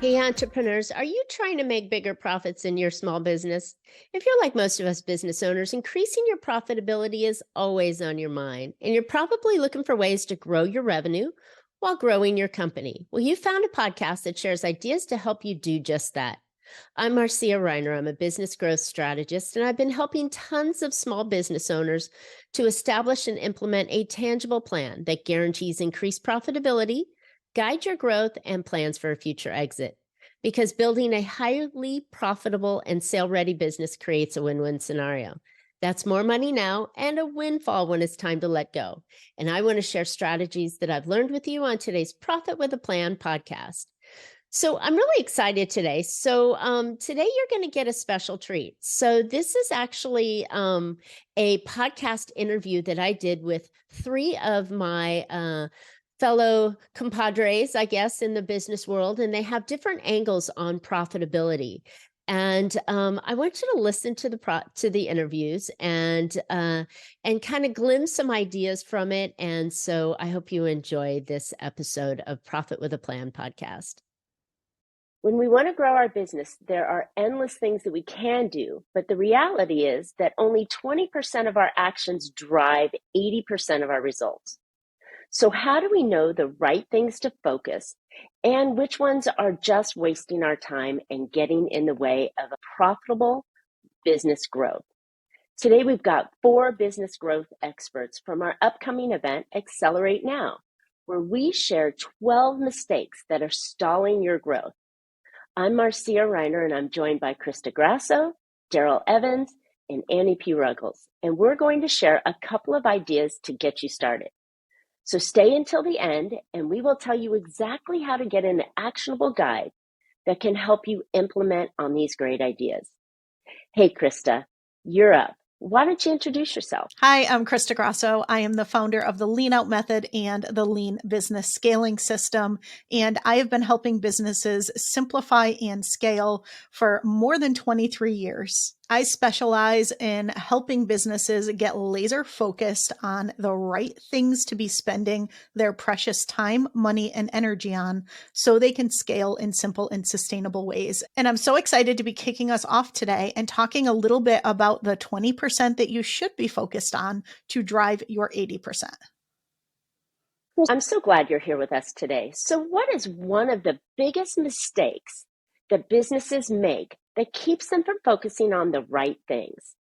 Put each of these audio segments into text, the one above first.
Hey, entrepreneurs, are you trying to make bigger profits in your small business? If you're like most of us business owners, increasing your profitability is always on your mind, and you're probably looking for ways to grow your revenue while growing your company. Well, you found a podcast that shares ideas to help you do just that. I'm Marcia Riner. I'm a business growth strategist, and I've been helping tons of small business owners to establish and implement a tangible plan that guarantees increased profitability, guide your growth, and plans for a future exit. Because building a highly profitable and sale-ready business creates a win-win scenario. That's more money now and a windfall when it's time to let go. And I want to share strategies that I've learned with you on today's Profit with a Plan podcast. So I'm really excited today. Today you're going to get a special treat. So this is actually a podcast interview that I did with three of my fellow compadres, I guess, in the business world, and they have different angles on profitability. And I want you to listen to the interviews and kind of glimpse some ideas from it. And so I hope you enjoy this episode of Profit with a Plan podcast. When we want to grow our business, there are endless things that we can do, but the reality is that only 20% of our actions drive 80% of our results. So how do we know the right things to focus and which ones are just wasting our time and getting in the way of a profitable business growth? Today, we've got 4 business growth experts from our upcoming event, Accelerate Now, where we share 12 mistakes that are stalling your growth. I'm Marcia Riner, and I'm joined by Crista Grasso, Darrell Evans, and Annie P. Ruggles, and we're going to share a couple of ideas to get you started. So stay until the end, and we will tell you exactly how to get an actionable guide that can help you implement on these great ideas. Hey, Crista, you're up. Why don't you introduce yourself? Hi, I'm Crista Grasso. I am the founder of the Lean Out Method and the Lean Business Scaling System. And I have been helping businesses simplify and scale for more than 23 years. I specialize in helping businesses get laser focused on the right things to be spending their precious time, money, and energy on so they can scale in simple and sustainable ways. And I'm so excited to be kicking us off today and talking a little bit about the 20% that you should be focused on to drive your 80%. I'm so glad you're here with us today. So what is one of the biggest mistakes that businesses make that keeps them from focusing on the right things?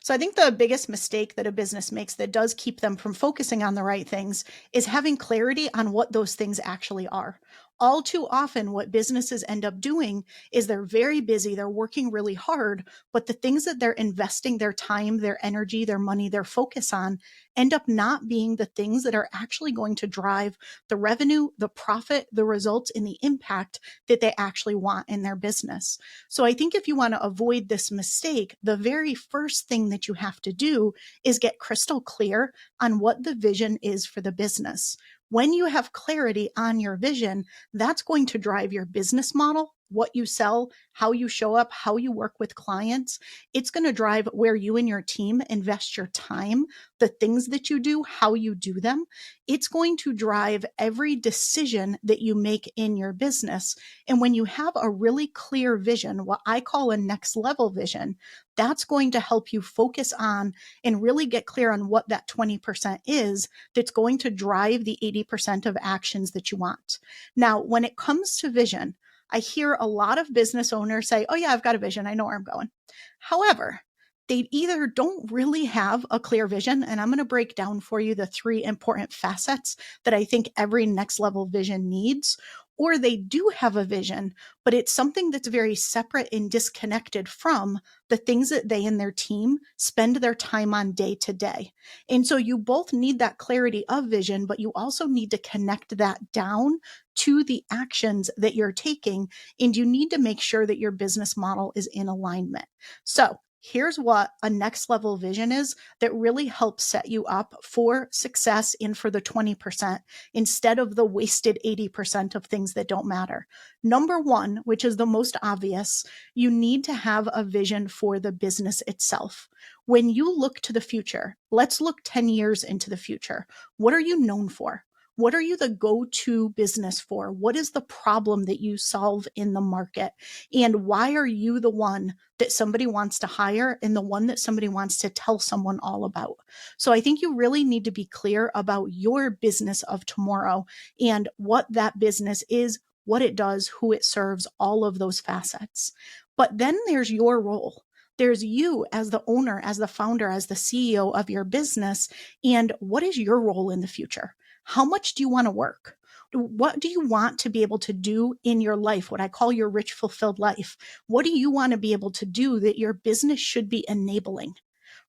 So I think the biggest mistake that a business makes that does keep them from focusing on the right things is having clarity on what those things actually are. All too often, what businesses end up doing is they're very busy, they're working really hard, but the things that they're investing their time, their energy, their money, their focus on end up not being the things that are actually going to drive the revenue, the profit, the results, and the impact that they actually want in their business. So I think if you want to avoid this mistake, the very first thing that you have to do is get crystal clear on what the vision is for the business. When you have clarity on your vision, that's going to drive your business model, what you sell, how you show up, how you work with clients. It's going to drive where you and your team invest your time, the things that you do, how you do them. It's going to drive every decision that you make in your business. And when you have a really clear vision, what I call a next level vision, that's going to help you focus on and really get clear on what that 20% is that's going to drive the 80% of actions that you want. Now, when it comes to vision, I hear a lot of business owners say, oh yeah, I've got a vision. I know where I'm going. However, they either don't really have a clear vision, and I'm going to break down for you the 3 important facets that I think every next level vision needs, or they do have a vision, but it's something that's very separate and disconnected from the things that they and their team spend their time on day to day. And so you both need that clarity of vision, but you also need to connect that down to the actions that you're taking, and you need to make sure that your business model is in alignment. So here's what a next level vision is that really helps set you up for success and for the 20% instead of the wasted 80% of things that don't matter. Number 1, which is the most obvious, you need to have a vision for the business itself. When you look to the future, let's look 10 years into the future. What are you known for? What are you the go-to business for? What is the problem that you solve in the market? And why are you the one that somebody wants to hire and the one that somebody wants to tell someone all about? So I think you really need to be clear about your business of tomorrow and what that business is, what it does, who it serves, all of those facets. But then there's your role. There's you as the owner, as the founder, as the CEO of your business. And what is your role in the future? How much do you want to work? What do you want to be able to do in your life? What I call your rich, fulfilled life. What do you want to be able to do that your business should be enabling?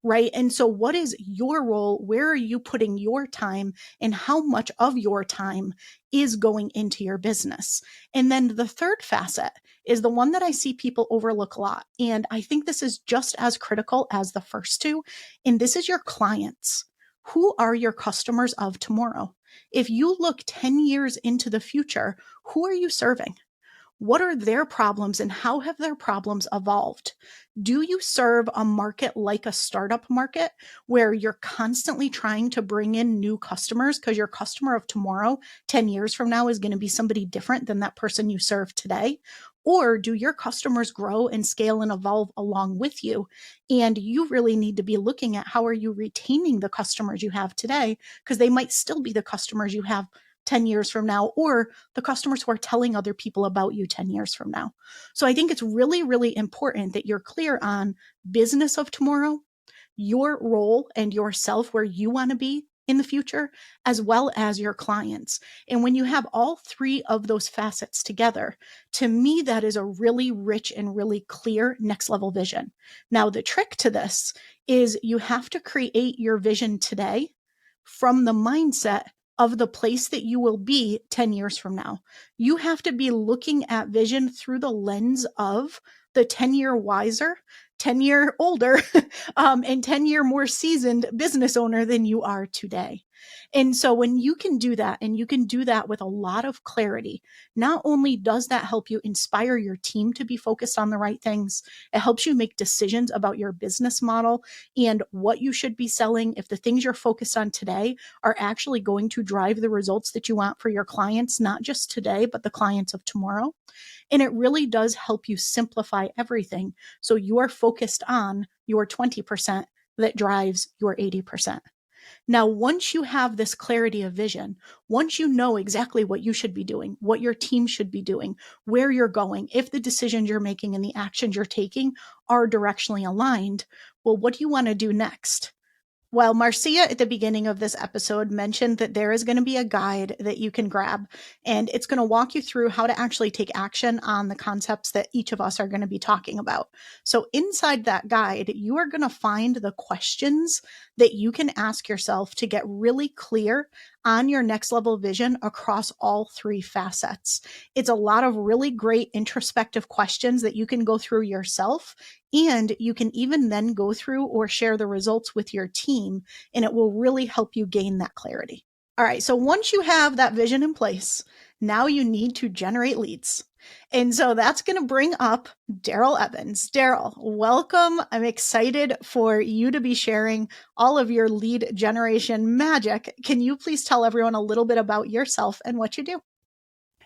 Right. And so, what is your role? Where are you putting your time? And how much of your time is going into your business? And then the third facet is the one that I see people overlook a lot. And I think this is just as critical as the first two. And this is your clients. Who are your customers of tomorrow? If you look 10 years into the future, who are you serving? What are their problems and how have their problems evolved? Do you serve a market like a startup market where you're constantly trying to bring in new customers because your customer of tomorrow, 10 years from now, is going to be somebody different than that person you serve today? Or do your customers grow and scale and evolve along with you? And you really need to be looking at how are you retaining the customers you have today, because they might still be the customers you have 10 years from now, or the customers who are telling other people about you 10 years from now. So I think it's really, really important that you're clear on business of tomorrow, your role and yourself, where you want to be in the future, as well as your clients. And when you have all three of those facets together, to me, that is a really rich and really clear next level vision. Now, the trick to this is you have to create your vision today from the mindset of the place that you will be 10 years from now. You have to be looking at vision through the lens of the 10-year wiser, 10-year older, and 10-year more seasoned business owner than you are today. And so when you can do that, and you can do that with a lot of clarity, not only does that help you inspire your team to be focused on the right things, it helps you make decisions about your business model and what you should be selling if the things you're focused on today are actually going to drive the results that you want for your clients, not just today, but the clients of tomorrow. And it really does help you simplify everything. So you are focused on your 20% that drives your 80%. Now, once you have this clarity of vision, once you know exactly what you should be doing, what your team should be doing, where you're going, if the decisions you're making and the actions you're taking are directionally aligned, well, what do you want to do next? Well, Marcia at the beginning of this episode mentioned that there is going to be a guide that you can grab, and it's going to walk you through how to actually take action on the concepts that each of us are going to be talking about. So inside that guide, you are going to find the questions that you can ask yourself to get really clear on your next level vision across all three facets. It's a lot of really great introspective questions that you can go through yourself, and you can even then go through or share the results with your team, and it will really help you gain that clarity. All right, so once you have that vision in place, now you need to generate leads. And so that's going to bring up Darrell Evans. Darrell, welcome. I'm excited for you to be sharing all of your lead generation magic. Can you please tell everyone a little bit about yourself and what you do?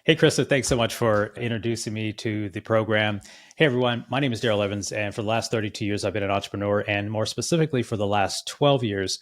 Hey, Crista, thanks so much for introducing me to the program. Hey, everyone. My name is Darrell Evans, and for the last 32 years, I've been an entrepreneur, and more specifically, for the last 12 years,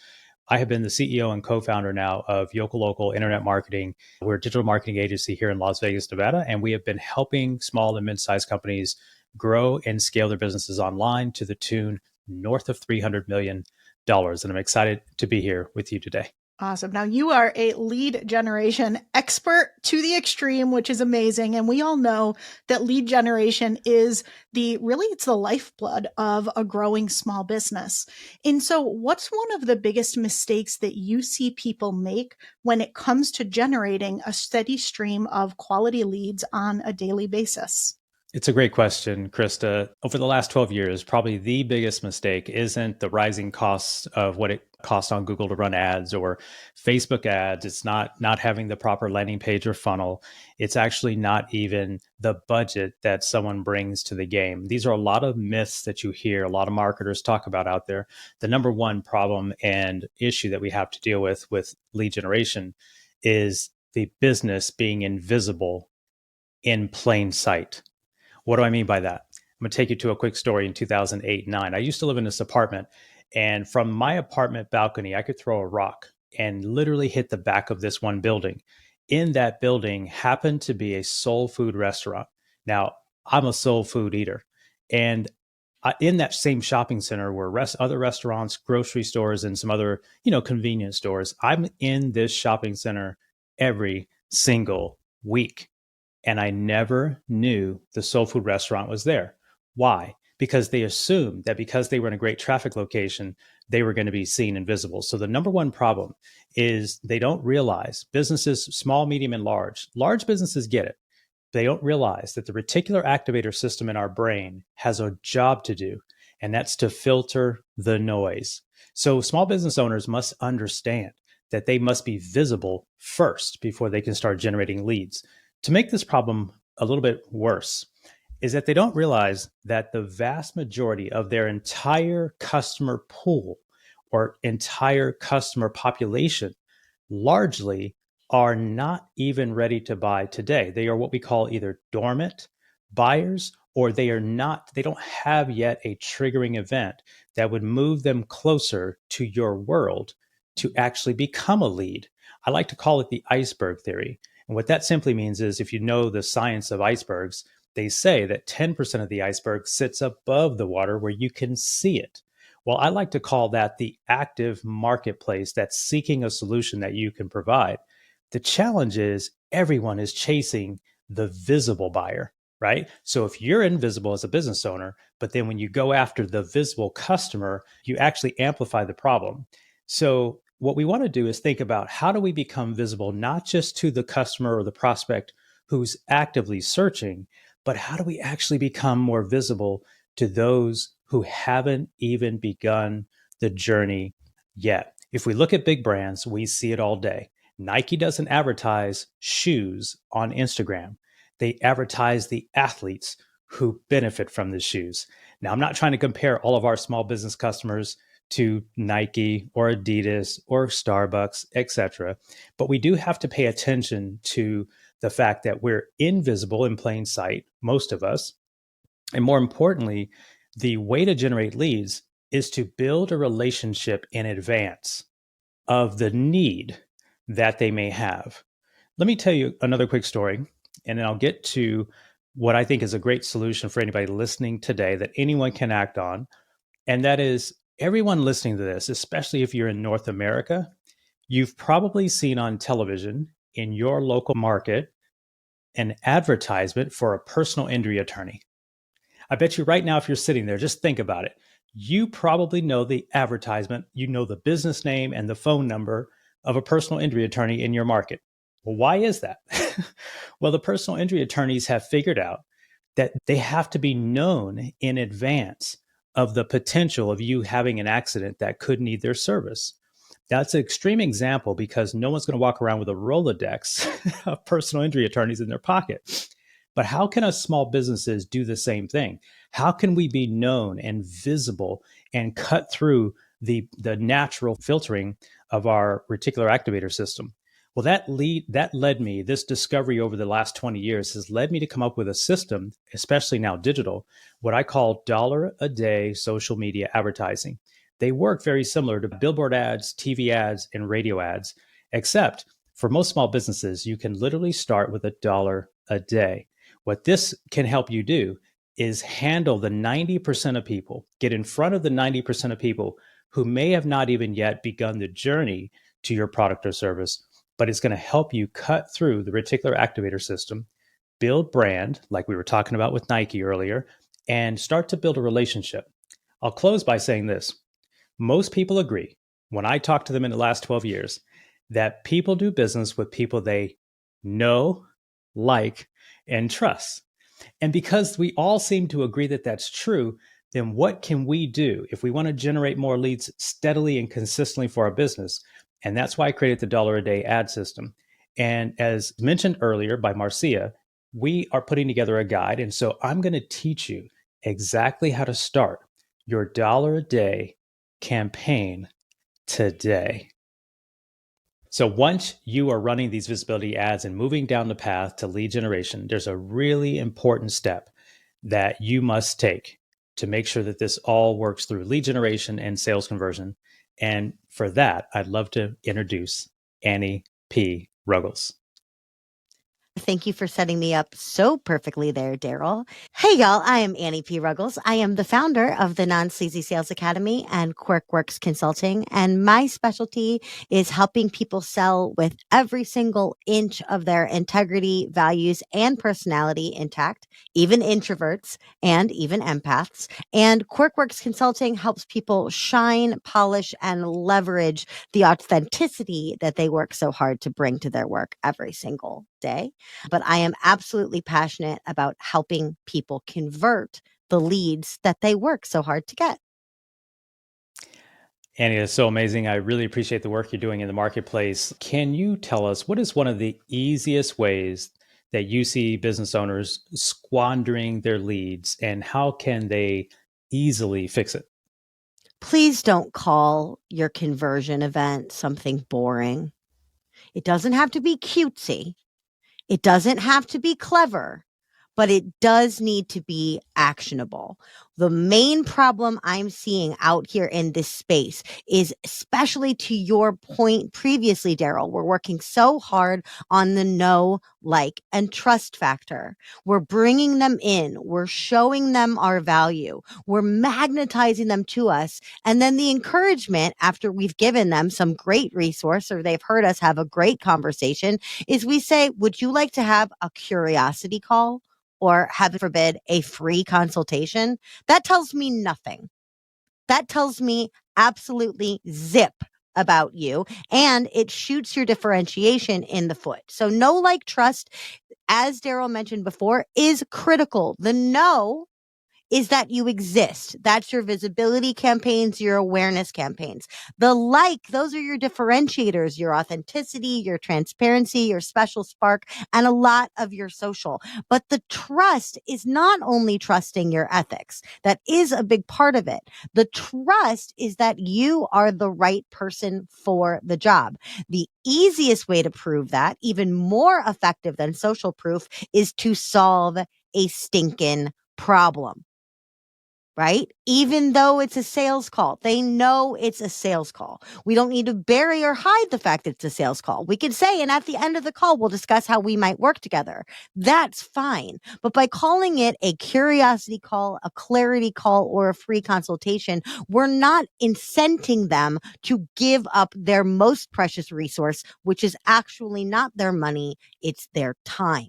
I have been the CEO and co-founder now of Yokel Local Internet Marketing. We're a digital marketing agency here in Las Vegas, Nevada, and we have been helping small and mid-sized companies grow and scale their businesses online to the tune north of $300 million. And I'm excited to be here with you today. Awesome. Now you are a lead generation expert to the extreme, which is amazing. And we all know that lead generation is it's the lifeblood of a growing small business. And so what's one of the biggest mistakes that you see people make when it comes to generating a steady stream of quality leads on a daily basis? It's a great question, Crista. Over the last 12 years, probably the biggest mistake isn't the rising costs of what it costs on Google to run ads or Facebook ads. It's not having the proper landing page or funnel. It's actually not even the budget that someone brings to the game. These are a lot of myths that you hear a lot of marketers talk about out there. The number one problem and issue that we have to deal with lead generation is the business being invisible in plain sight. What do I mean by that? I'm going to take you to a quick story in 2008-9. I used to live in this apartment, and from my apartment balcony, I could throw a rock and literally hit the back of this one building. In that building happened to be a soul food restaurant. Now, I'm a soul food eater. And in that same shopping center were other restaurants, grocery stores, and some other, convenience stores. I'm in this shopping center every single week. And I never knew the soul food restaurant was there. Why? Because they assumed that because they were in a great traffic location, they were going to be seen and visible. So the number one problem is they don't realize businesses, small, medium, and large businesses get it. They don't realize that the reticular activator system in our brain has a job to do, and that's to filter the noise. So small business owners must understand that they must be visible first before they can start generating leads. To make this problem a little bit worse is that they don't realize that the vast majority of their entire customer pool or entire customer population largely are not even ready to buy today. They are what we call either dormant buyers, or they don't have yet a triggering event that would move them closer to your world to actually become a lead. I like to call it the iceberg theory. And what that simply means is if you know the science of icebergs, they say that 10% of the iceberg sits above the water where you can see it. Well, I like to call that the active marketplace that's seeking a solution that you can provide. The challenge is everyone is chasing the visible buyer, right? So if you're invisible as a business owner, but then when you go after the visible customer, you actually amplify the problem. So what we want to do is think about how do we become visible, not just to the customer or the prospect who's actively searching, but how do we actually become more visible to those who haven't even begun the journey yet? If we look at big brands, we see it all day. Nike doesn't advertise shoes on Instagram. They advertise the athletes who benefit from the shoes. Now, I'm not trying to compare all of our small business customers to Nike or Adidas or Starbucks, etc. But we do have to pay attention to the fact that we're invisible in plain sight, most of us. And more importantly, the way to generate leads is to build a relationship in advance of the need that they may have. Let me tell you another quick story, and then I'll get to what I think is a great solution for anybody listening today that anyone can act on. And that is everyone listening to this, especially if you're in North America, you've probably seen on television in your local market an advertisement for a personal injury attorney. I bet you right now, if you're sitting there, just think about it. You probably know the advertisement, you know the business name and the phone number of a personal injury attorney in your market. Well, why is that? Well, the personal injury attorneys have figured out that they have to be known in advance of the potential of you having an accident that could need their service. That's an extreme example because no one's going to walk around with a Rolodex of personal injury attorneys in their pocket. But how can us small businesses do the same thing? How can we be known and visible and cut through the natural filtering of our reticular activator system? Well, this discovery over the last 20 years has led me to come up with a system, especially now digital, what I call $1-a-day social media advertising. They work very similar to billboard ads, TV ads, and radio ads, except for most small businesses, you can literally start with $1 a day. What this can help you do is handle the 90% of people, get in front of the 90% of people who may have not even yet begun the journey to your product or service, but it's going to help you cut through the reticular activator system, build brand, like we were talking about with Nike earlier, and start to build a relationship. I'll close by saying this. Most people agree, when I talk to them in the last 12 years, that people do business with people they know, like, and trust. And because we all seem to agree that that's true, then what can we do if we want to generate more leads steadily and consistently for our business? And that's why I created the $1-a-day ad system. And as mentioned earlier by Marcia, we are putting together a guide. And so I'm going to teach you exactly how to start your $1-a-day campaign today. So once you are running these visibility ads and moving down the path to lead generation, there's a really important step that you must take to make sure that this all works through lead generation and sales conversion. And for that, I'd love to introduce Annie P. Ruggles. Thank you for setting me up so perfectly there, Darrell. Hey, y'all. I am Annie P. Ruggles. I am the founder of the Non-Sleazy Sales Academy and QuirkWorks Consulting. And my specialty is helping people sell with every single inch of their integrity, values, and personality intact, even introverts and even empaths. And QuirkWorks Consulting helps people shine, polish, and leverage the authenticity that they work so hard to bring to their work every single day. But I am absolutely passionate about helping people convert the leads that they work so hard to get. Annie, that's so amazing. I really appreciate the work you're doing in the marketplace. Can you tell us what is one of the easiest ways that you see business owners squandering their leads, and how can they easily fix it? Please don't call your conversion event something boring. It doesn't have to be cutesy. It doesn't have to be clever, but it does need to be actionable. The main problem I'm seeing out here in this space is, especially to your point previously, Darrell, we're working so hard on the know, like, and trust factor. We're bringing them in. We're showing them our value. We're magnetizing them to us. And then the encouragement after we've given them some great resource or they've heard us have a great conversation is we say, would you like to have a curiosity call? Or heaven forbid, a free consultation? That tells me nothing. That tells me absolutely zip about you. And it shoots your differentiation in the foot. So know, like, trust, as Darrell mentioned before, is critical. The know is that you exist. That's your visibility campaigns, your awareness campaigns. The like, those are your differentiators, your authenticity, your transparency, your special spark, and a lot of your social. But the trust is not only trusting your ethics. That is a big part of it. The trust is that you are the right person for the job. The easiest way to prove that, even more effective than social proof, is to solve a stinking problem. Right? Even though it's a sales call, they know it's a sales call. We don't need to bury or hide the fact that it's a sales call. We could say, and at the end of the call, we'll discuss how we might work together. That's fine. But by calling it a curiosity call, a clarity call, or a free consultation, we're not incenting them to give up their most precious resource, which is actually not their money, it's their time.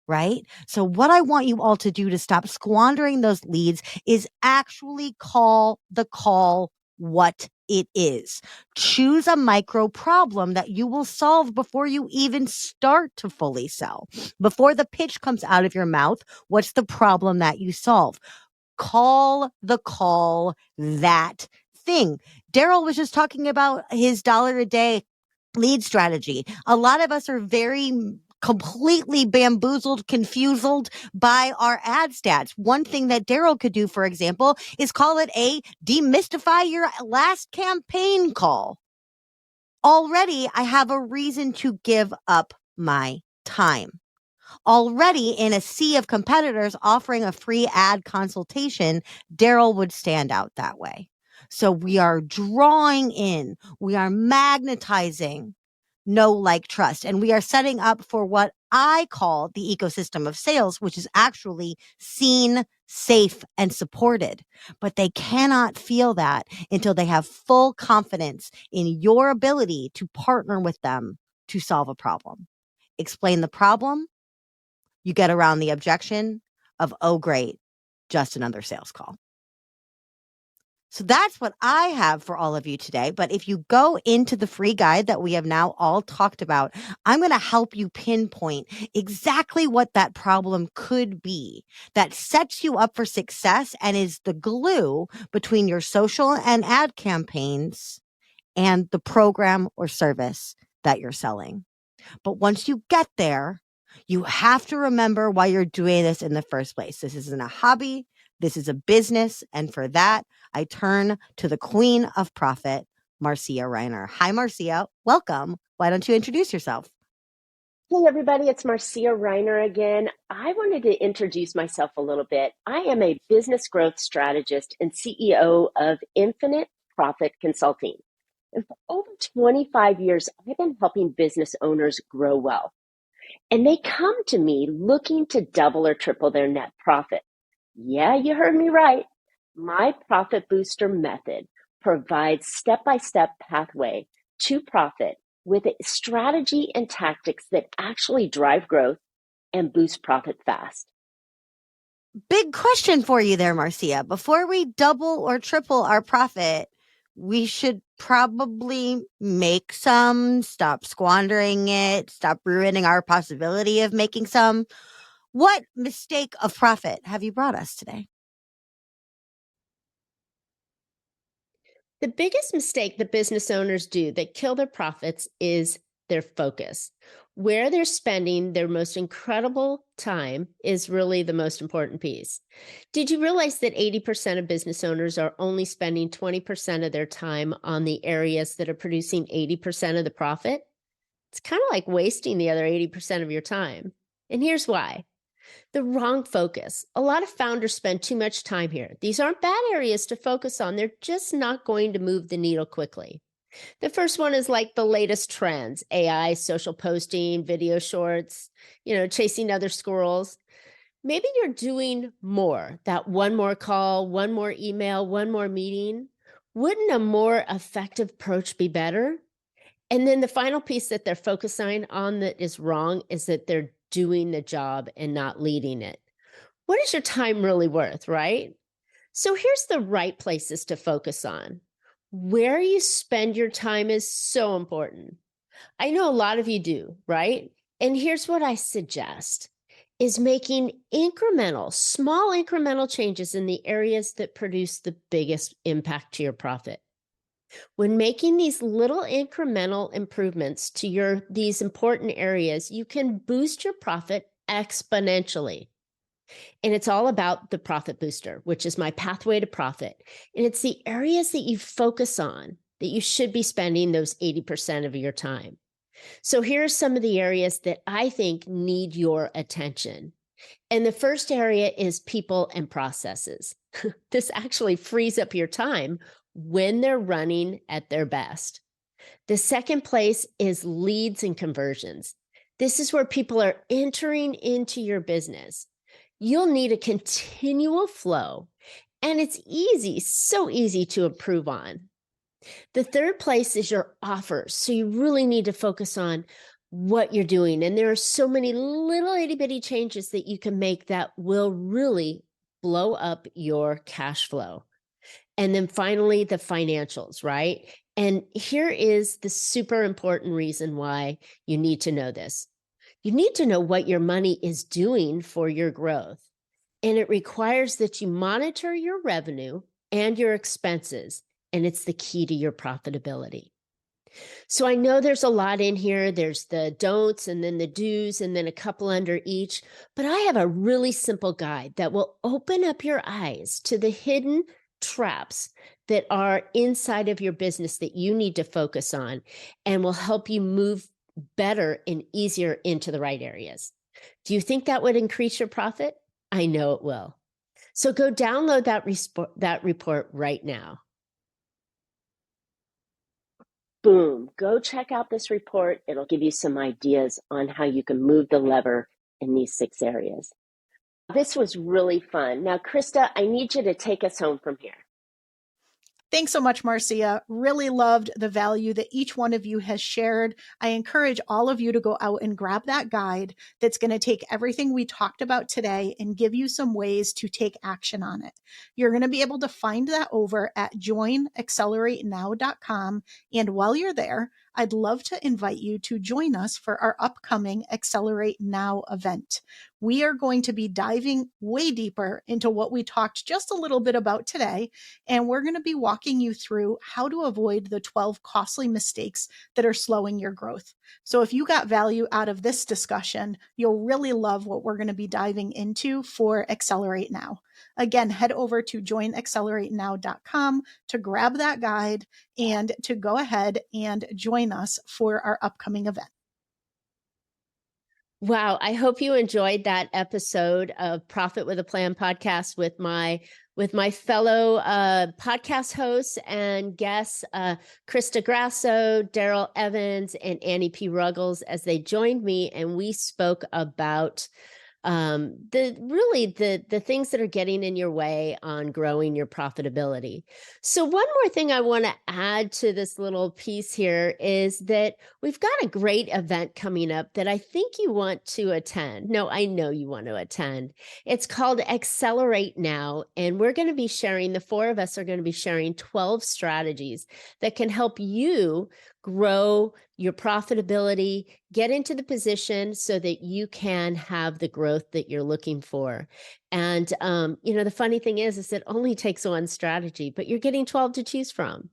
Right? So what I want you all to do to stop squandering those leads is actually call the call what it is. Choose a micro problem that you will solve before you even start to fully sell. Before the pitch comes out of your mouth, what's the problem that you solve? Call the call that thing. Darrell was just talking about his $1 a day lead strategy. A lot of us are very completely bamboozled, confused by our ad stats. One thing that Darrell could do, for example, is call it a demystify your last campaign call. Already, I have a reason to give up my time. Already, in a sea of competitors offering a free ad consultation, Darrell would stand out that way. So we are drawing in, we are magnetizing know, like, trust. And we are setting up for what I call the ecosystem of sales, which is actually seen, safe, and supported. But they cannot feel that until they have full confidence in your ability to partner with them to solve a problem. Explain the problem. You get around the objection of, oh, great, just another sales call. So that's what I have for all of you today. But if you go into the free guide that we have now all talked about, I'm going to help you pinpoint exactly what that problem could be that sets you up for success and is the glue between your social and ad campaigns and the program or service that you're selling. But once you get there, you have to remember why you're doing this in the first place. This isn't a hobby. This is a business. And for that, I turn to the queen of profit, Marcia Riner. Hi, Marcia. Welcome Why don't you introduce yourself? Hey, everybody, it's Marcia Riner again. I wanted to introduce myself a little bit. I am a business growth strategist and CEO of Infinite Profit Consulting. And for over 25 years, I've been helping business owners grow well. And they come to me looking to double or triple their net profit. Yeah, you heard me right. My Profit Booster method provides step-by-step pathway to profit with a strategy and tactics that actually drive growth and boost profit fast. Big question for you there, Marcia. Before we double or triple our profit, we should probably make some, stop squandering it, stop ruining our possibility of making some. What mistake of profit have you brought us today? The biggest mistake that business owners do that kill their profits is their focus. Where they're spending their most incredible time is really the most important piece. Did you realize that 80% of business owners are only spending 20% of their time on the areas that are producing 80% of the profit? It's kind of like wasting the other 80% of your time. And here's why. The wrong focus. A lot of founders spend too much time here. These aren't bad areas to focus on. They're just not going to move the needle quickly. The first one is like the latest trends, AI, social posting, video shorts, chasing other squirrels. Maybe you're doing more, that one more call, one more email, one more meeting. Wouldn't a more effective approach be better? And then the final piece that they're focusing on that is wrong is that they're doing the job and not leading it. What is your time really worth, right? So here's the right places to focus on. Where you spend your time is so important. I know a lot of you do, right? And here's what I suggest is making small incremental changes in the areas that produce the biggest impact to your profit. When making these little incremental improvements to these important areas, you can boost your profit exponentially. And it's all about the Profit Booster, which is my pathway to profit. And it's the areas that you focus on that you should be spending those 80% of your time. So here are some of the areas that I think need your attention. And the first area is people and processes. This actually frees up your time when they're running at their best. The second place is leads and conversions. This is where people are entering into your business. You'll need a continual flow, and it's so easy to improve on. The third place is your offers. So you really need to focus on what you're doing. And there are so many little itty bitty changes that you can make that will really blow up your cash flow. And then finally, the financials, right? And here is the super important reason why you need to know this. You need to know what your money is doing for your growth. And it requires that you monitor your revenue and your expenses. And it's the key to your profitability. So I know there's a lot in here. There's the don'ts and then the do's and then a couple under each. But I have a really simple guide that will open up your eyes to the hidden traps that are inside of your business that you need to focus on and will help you move better and easier into the right areas. Do you think that would increase your profit? I know it will. So go download that report right now. Boom, go check out this report. It'll give you some ideas on how you can move the lever in these 6 areas. This was really fun. Now, Crista, I need you to take us home from here. Thanks so much, Marcia. Really loved the value that each one of you has shared. I encourage all of you to go out and grab that guide that's going to take everything we talked about today and give you some ways to take action on it. You're going to be able to find that over at joinaccelerate.now.com. And while you're there, I'd love to invite you to join us for our upcoming Accelerate Now event. We are going to be diving way deeper into what we talked just a little bit about today, and we're going to be walking you through how to avoid the 12 costly mistakes that are slowing your growth. So if you got value out of this discussion, you'll really love what we're going to be diving into for Accelerate Now. Again, head over to joinaccelerate.now.com to grab that guide and to go ahead and join us for our upcoming event. Wow, I hope you enjoyed that episode of Profit with a Plan podcast with my fellow podcast hosts and guests, Crista Grasso, Darrell Evans, and Annie P. Ruggles, as they joined me and we spoke about the things that are getting in your way on growing your profitability. So one more thing I want to add to this little piece here is that we've got a great event coming up that I think you want to attend. No, I know you want to attend. It's called Accelerate Now, and we're going to be sharing, the four of us are going to be sharing 12 strategies that can help you grow your profitability, get into the position so that you can have the growth that you're looking for. And, the funny thing is it only takes one strategy, but you're getting 12 to choose from.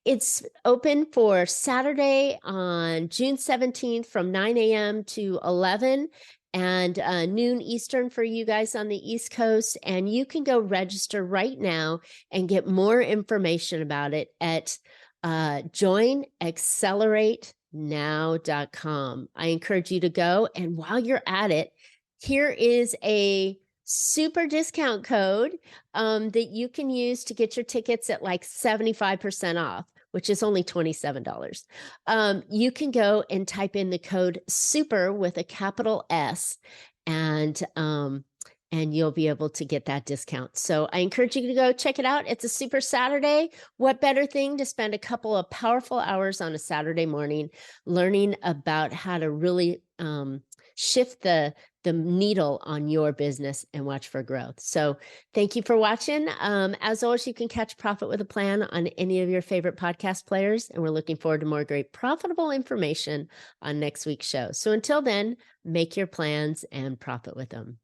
It's open for Saturday on June 17th from 9 a.m. to 11 and noon Eastern for you guys on the East Coast. And you can go register right now and get more information about it at joinaccelerate.now.com. I encourage you to go. And while you're at it, here is a super discount code that you can use to get your tickets at like 75% off, which is only $27. You can go and type in the code SUPER with a capital S, and you'll be able to get that discount. So I encourage you to go check it out. It's a super Saturday. What better thing to spend a couple of powerful hours on a Saturday morning learning about how to really shift the needle on your business and watch for growth. So thank you for watching. As always, you can catch Profit with a Plan on any of your favorite podcast players. And we're looking forward to more great profitable information on next week's show. So until then, make your plans and profit with them.